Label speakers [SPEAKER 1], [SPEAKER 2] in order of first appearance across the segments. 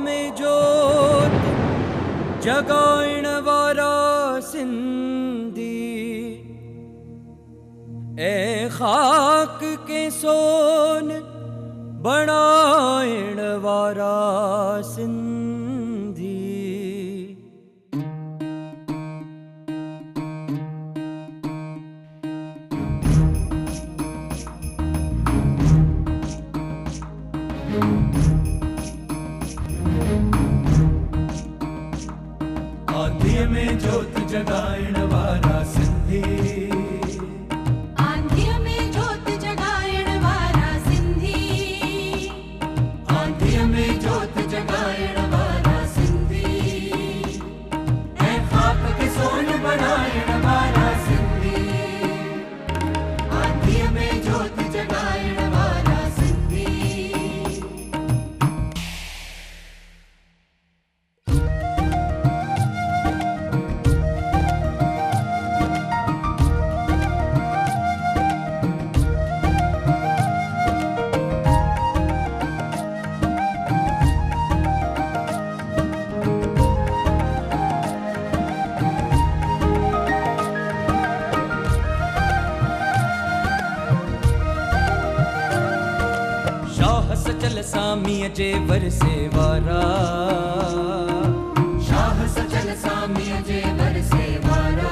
[SPEAKER 1] में जोत जगाइण वारा सिंधी, ए खाक के सोन बनाइण वारा सिंधी।
[SPEAKER 2] आंधिया में जोत जगाइण वारा सिंधी,
[SPEAKER 3] आंधिया में जोत जगाइण वारा सिंधी,
[SPEAKER 2] आंधिया में जोत जगाइण वारा सिंधी, ऐ खाक के सोन बनाइण वारा सिंधी, आंधिया में जोत जगाइण वारा सिंधी।
[SPEAKER 1] शाह सचल सामीअ जे वरसे वारा,
[SPEAKER 2] शाह सचल सामीअ जे वरसे वारा,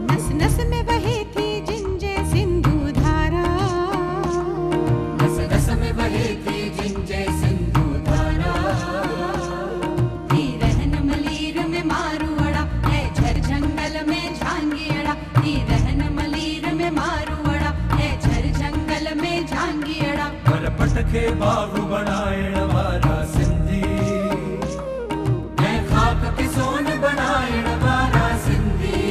[SPEAKER 3] नस नस में बहे थी जिंजे सिंधु धारा,
[SPEAKER 2] नस नस में बहे थी जिंजे सिंधु धारा,
[SPEAKER 3] थी रहन मलीर में मारुअड़ा, है झर जंगल में झांगियड़ा, थी रहन मलीर में मारुअड़ा, है झर जंगल में झांगियड़ा।
[SPEAKER 2] पर पटके बाबू बनाइण वारा सिंधी, ऐ खाक के सोन बनाइण वारा सिंधी,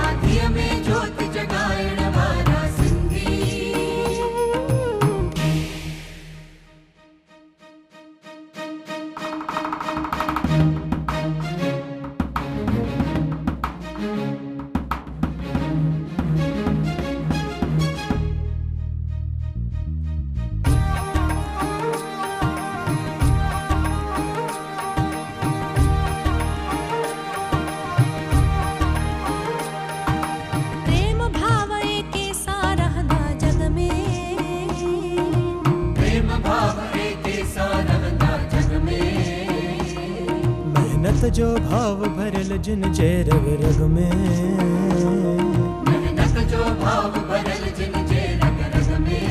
[SPEAKER 2] आंधिया में जोत जगाइण वारा सिंधी।
[SPEAKER 3] प्रेम भाव एके सारहदा जग में,
[SPEAKER 2] प्रेम भाव एके सारहदा जग में,
[SPEAKER 1] मेहनत जो भाव भरल जिन जे रग रग में,
[SPEAKER 2] मेहनत जो भाव भरल जिन जे रग रग में,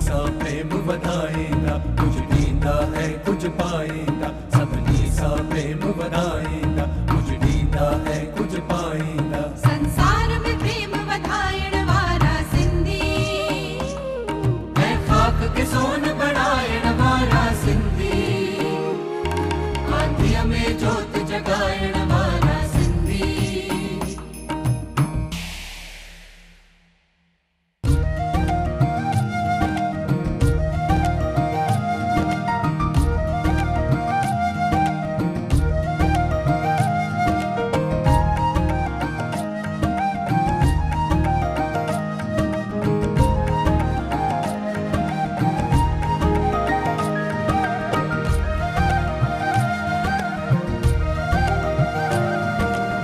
[SPEAKER 2] सा प्रेम वधाईंदा कुछ ॾींदा है कुछ पाईंदा, सभिनी सा प्रेम वधाईंदा कुछ ॾींदा है कुछ पाईंदा।
[SPEAKER 3] संसार में प्रेम वधाइण वारा सिंधी,
[SPEAKER 2] ऐ खाक के सोन बनाइण वारा सिंधी, आंधिया में जोत जगाइण वारा सिंधी।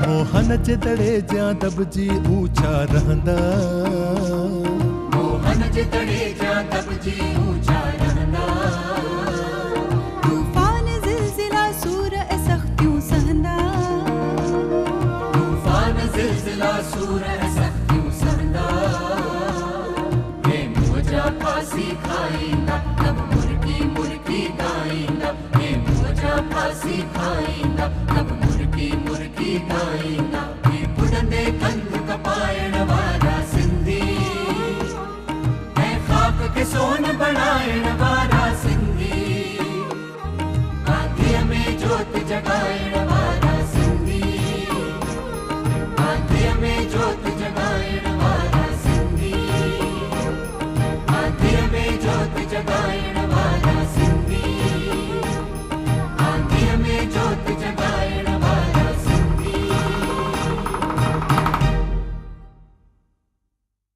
[SPEAKER 4] मोहन जे दड़े जा दबजी ऊंचा रहंदा,
[SPEAKER 2] मोहन जे दड़े जा दबजी ऊंचा रहंदा,
[SPEAKER 3] तूफान जिलजिला सूर ऐ सख्तियों सहंदा,
[SPEAKER 2] तूफान जिलजिला सूर ऐ सख्तियों सहंदा, हे मुझा फांसी खाईंदा तब मुर्गी मुर्गी गाईंदा, हे मुझा फांसी खाईंदा तब मुर्गी मुर्गी गाईंदा, हे बुढ़ंदे कंध कपाइण वारा सिंधी, ऐ खाक के सोन बनाइण वारा